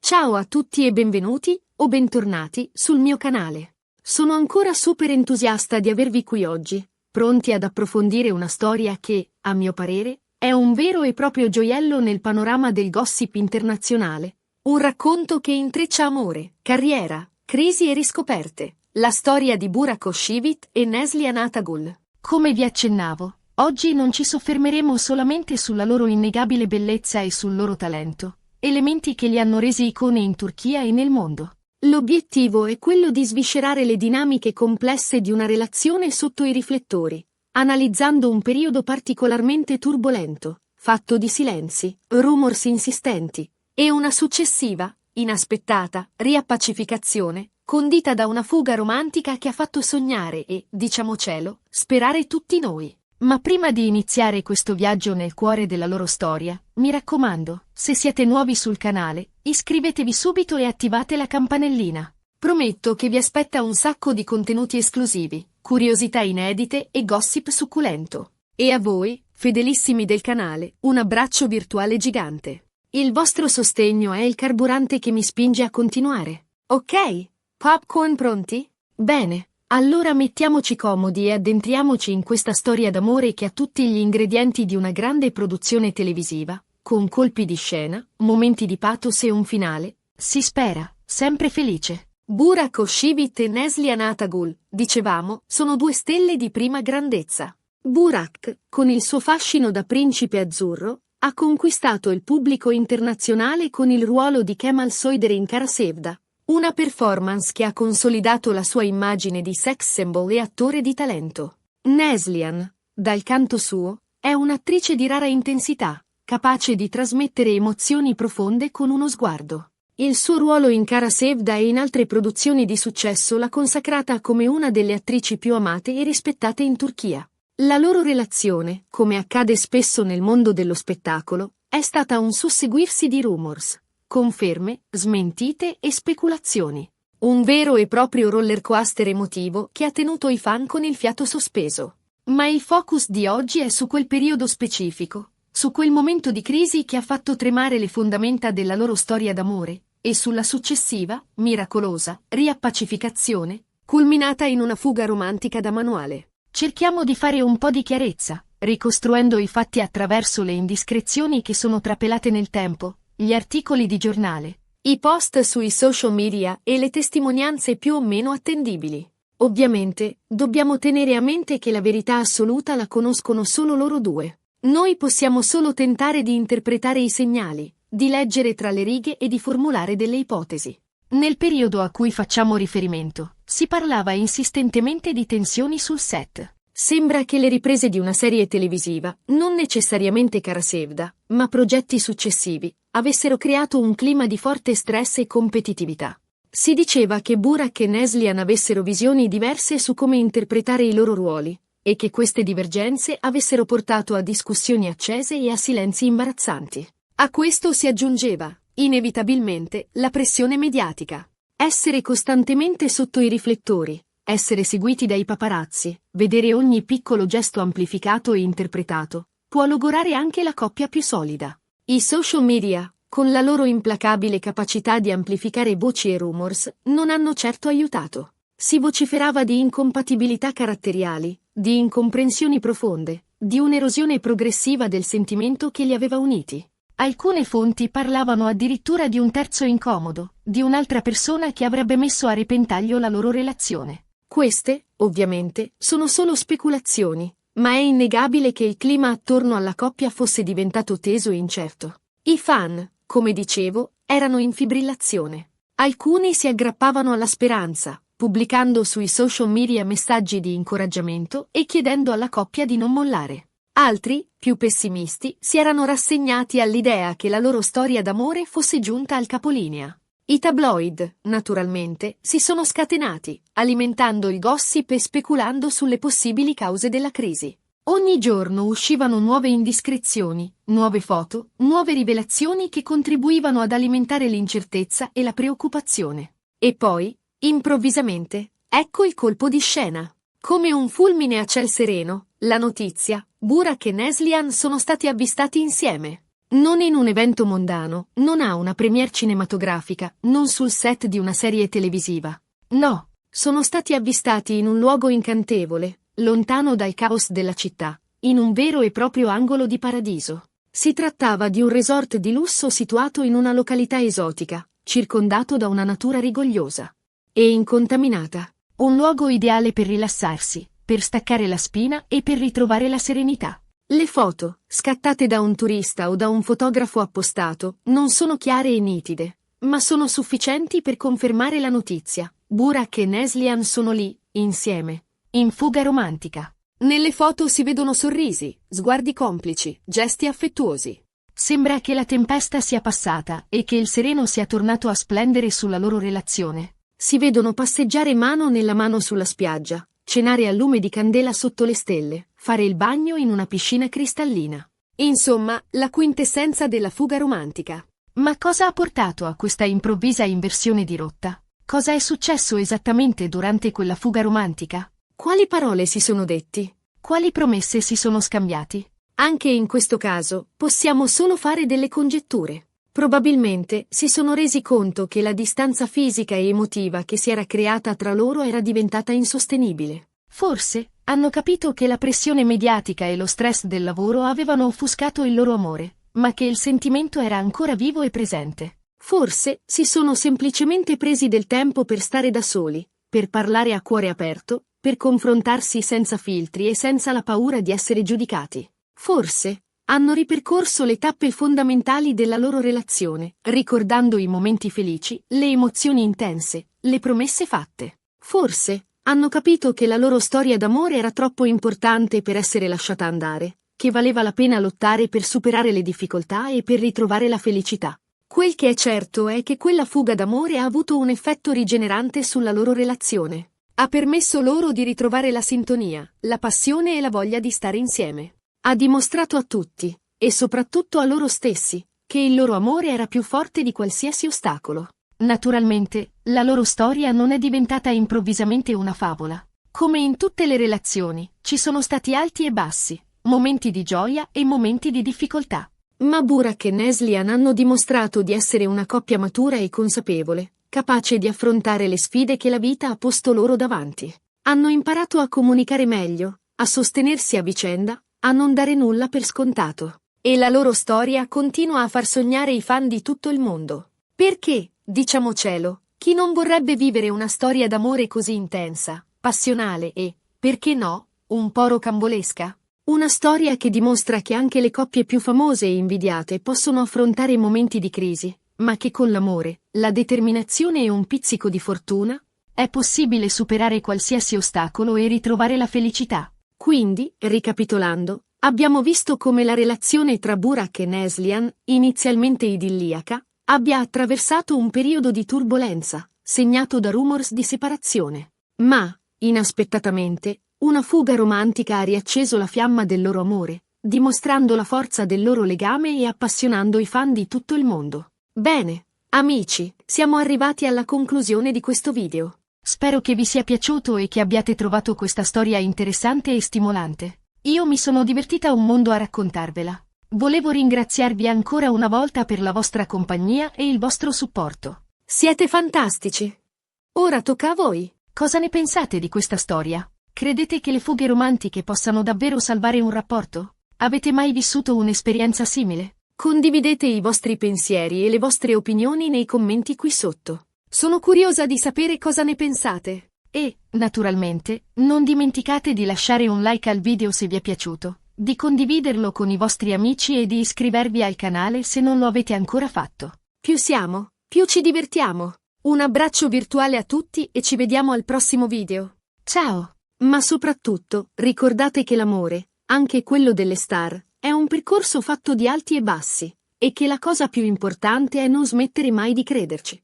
Ciao a tutti e benvenuti, o bentornati, sul mio canale. Sono ancora super entusiasta di avervi qui oggi, pronti ad approfondire una storia che, a mio parere, è un vero e proprio gioiello nel panorama del gossip internazionale. Un racconto che intreccia amore, carriera, crisi e riscoperte. La storia di Burak Özçivit e Neslihan Atagül. Come vi accennavo, oggi non ci soffermeremo solamente sulla loro innegabile bellezza e sul loro talento, elementi che li hanno resi icone in Turchia e nel mondo. L'obiettivo è quello di sviscerare le dinamiche complesse di una relazione sotto i riflettori, analizzando un periodo particolarmente turbolento, fatto di silenzi, rumors insistenti, e una successiva, inaspettata, riappacificazione, condita da una fuga romantica che ha fatto sognare e, diciamocelo, sperare tutti noi. Ma prima di iniziare questo viaggio nel cuore della loro storia, mi raccomando, se siete nuovi sul canale, iscrivetevi subito e attivate la campanellina. Prometto che vi aspetta un sacco di contenuti esclusivi, curiosità inedite e gossip succulento. E a voi, fedelissimi del canale, un abbraccio virtuale gigante. Il vostro sostegno è il carburante che mi spinge a continuare. Ok? Popcorn pronti? Bene, allora mettiamoci comodi e addentriamoci in questa storia d'amore che ha tutti gli ingredienti di una grande produzione televisiva, con colpi di scena, momenti di pathos e un finale, si spera, sempre felice. Burak Özçivit e Neslihan Atagül, dicevamo, sono due stelle di prima grandezza. Burak, con il suo fascino da principe azzurro, ha conquistato il pubblico internazionale con il ruolo di Kemal Soyder in Kara Sevda. Una performance che ha consolidato la sua immagine di sex symbol e attore di talento. Neslihan, dal canto suo, è un'attrice di rara intensità, capace di trasmettere emozioni profonde con uno sguardo. Il suo ruolo in Kara Sevda e in altre produzioni di successo l'ha consacrata come una delle attrici più amate e rispettate in Turchia. La loro relazione, come accade spesso nel mondo dello spettacolo, è stata un susseguirsi di rumors, conferme, smentite e speculazioni. Un vero e proprio roller coaster emotivo che ha tenuto i fan con il fiato sospeso. Ma il focus di oggi è su quel periodo specifico, su quel momento di crisi che ha fatto tremare le fondamenta della loro storia d'amore, e sulla successiva, miracolosa, riappacificazione, culminata in una fuga romantica da manuale. Cerchiamo di fare un po' di chiarezza, ricostruendo i fatti attraverso le indiscrezioni che sono trapelate nel tempo, gli articoli di giornale, i post sui social media e le testimonianze più o meno attendibili. Ovviamente, dobbiamo tenere a mente che la verità assoluta la conoscono solo loro due. Noi possiamo solo tentare di interpretare i segnali, di leggere tra le righe e di formulare delle ipotesi. Nel periodo a cui facciamo riferimento, si parlava insistentemente di tensioni sul set. Sembra che le riprese di una serie televisiva, non necessariamente Kara Sevda, ma progetti successivi, avessero creato un clima di forte stress e competitività. Si diceva che Burak e Neslihan avessero visioni diverse su come interpretare i loro ruoli, e che queste divergenze avessero portato a discussioni accese e a silenzi imbarazzanti. A questo si aggiungeva, inevitabilmente, la pressione mediatica. Essere costantemente sotto i riflettori, essere seguiti dai paparazzi, vedere ogni piccolo gesto amplificato e interpretato, può logorare anche la coppia più solida. I social media, con la loro implacabile capacità di amplificare voci e rumors, non hanno certo aiutato. Si vociferava di incompatibilità caratteriali, di incomprensioni profonde, di un'erosione progressiva del sentimento che li aveva uniti. Alcune fonti parlavano addirittura di un terzo incomodo, di un'altra persona che avrebbe messo a repentaglio la loro relazione. Queste, ovviamente, sono solo speculazioni, ma è innegabile che il clima attorno alla coppia fosse diventato teso e incerto. I fan, come dicevo, erano in fibrillazione. Alcuni si aggrappavano alla speranza, pubblicando sui social media messaggi di incoraggiamento e chiedendo alla coppia di non mollare. Altri, più pessimisti, si erano rassegnati all'idea che la loro storia d'amore fosse giunta al capolinea. I tabloid, naturalmente, si sono scatenati, alimentando il gossip e speculando sulle possibili cause della crisi. Ogni giorno uscivano nuove indiscrezioni, nuove foto, nuove rivelazioni che contribuivano ad alimentare l'incertezza e la preoccupazione. E poi, improvvisamente, ecco il colpo di scena. Come un fulmine a ciel sereno, la notizia, Burak e Neslihan sono stati avvistati insieme. Non in un evento mondano, non a una premiere cinematografica, non sul set di una serie televisiva. No, sono stati avvistati in un luogo incantevole, lontano dal caos della città, in un vero e proprio angolo di paradiso. Si trattava di un resort di lusso situato in una località esotica, circondato da una natura rigogliosa e incontaminata. Un luogo ideale per rilassarsi, per staccare la spina e per ritrovare la serenità. Le foto, scattate da un turista o da un fotografo appostato, non sono chiare e nitide, ma sono sufficienti per confermare la notizia. Burak e Neslihan sono lì, insieme, in fuga romantica. Nelle foto si vedono sorrisi, sguardi complici, gesti affettuosi. Sembra che la tempesta sia passata e che il sereno sia tornato a splendere sulla loro relazione. Si vedono passeggiare mano nella mano sulla spiaggia, cenare a lume di candela sotto le stelle, fare il bagno in una piscina cristallina. Insomma, la quintessenza della fuga romantica. Ma cosa ha portato a questa improvvisa inversione di rotta? Cosa è successo esattamente durante quella fuga romantica? Quali parole si sono detti? Quali promesse si sono scambiati? Anche in questo caso, possiamo solo fare delle congetture. Probabilmente si sono resi conto che la distanza fisica e emotiva che si era creata tra loro era diventata insostenibile. Forse hanno capito che la pressione mediatica e lo stress del lavoro avevano offuscato il loro amore, ma che il sentimento era ancora vivo e presente. Forse si sono semplicemente presi del tempo per stare da soli, per parlare a cuore aperto, per confrontarsi senza filtri e senza la paura di essere giudicati. Forse hanno ripercorso le tappe fondamentali della loro relazione, ricordando i momenti felici, le emozioni intense, le promesse fatte. Forse hanno capito che la loro storia d'amore era troppo importante per essere lasciata andare, che valeva la pena lottare per superare le difficoltà e per ritrovare la felicità. Quel che è certo è che quella fuga d'amore ha avuto un effetto rigenerante sulla loro relazione. Ha permesso loro di ritrovare la sintonia, la passione e la voglia di stare insieme. Ha dimostrato a tutti, e soprattutto a loro stessi, che il loro amore era più forte di qualsiasi ostacolo. Naturalmente, la loro storia non è diventata improvvisamente una favola. Come in tutte le relazioni, ci sono stati alti e bassi, momenti di gioia e momenti di difficoltà. Ma Burak e Neslihan hanno dimostrato di essere una coppia matura e consapevole, capace di affrontare le sfide che la vita ha posto loro davanti. Hanno imparato a comunicare meglio, a sostenersi a vicenda, a non dare nulla per scontato. E la loro storia continua a far sognare i fan di tutto il mondo. Perché, diciamocelo, chi non vorrebbe vivere una storia d'amore così intensa, passionale e, perché no, un po' rocambolesca? Una storia che dimostra che anche le coppie più famose e invidiate possono affrontare momenti di crisi, ma che con l'amore, la determinazione e un pizzico di fortuna, è possibile superare qualsiasi ostacolo e ritrovare la felicità. Quindi, ricapitolando, abbiamo visto come la relazione tra Burak e Neslihan, inizialmente idilliaca, abbia attraversato un periodo di turbolenza, segnato da rumors di separazione. Ma, inaspettatamente, una fuga romantica ha riacceso la fiamma del loro amore, dimostrando la forza del loro legame e appassionando i fan di tutto il mondo. Bene, amici, siamo arrivati alla conclusione di questo video. Spero che vi sia piaciuto e che abbiate trovato questa storia interessante e stimolante. Io mi sono divertita un mondo a raccontarvela. Volevo ringraziarvi ancora una volta per la vostra compagnia e il vostro supporto. Siete fantastici! Ora tocca a voi. Cosa ne pensate di questa storia? Credete che le fughe romantiche possano davvero salvare un rapporto? Avete mai vissuto un'esperienza simile? Condividete i vostri pensieri e le vostre opinioni nei commenti qui sotto. Sono curiosa di sapere cosa ne pensate. E, naturalmente, non dimenticate di lasciare un like al video se vi è piaciuto, di condividerlo con i vostri amici e di iscrivervi al canale se non lo avete ancora fatto. Più siamo, più ci divertiamo. Un abbraccio virtuale a tutti e ci vediamo al prossimo video. Ciao! Ma soprattutto, ricordate che l'amore, anche quello delle star, è un percorso fatto di alti e bassi, e che la cosa più importante è non smettere mai di crederci.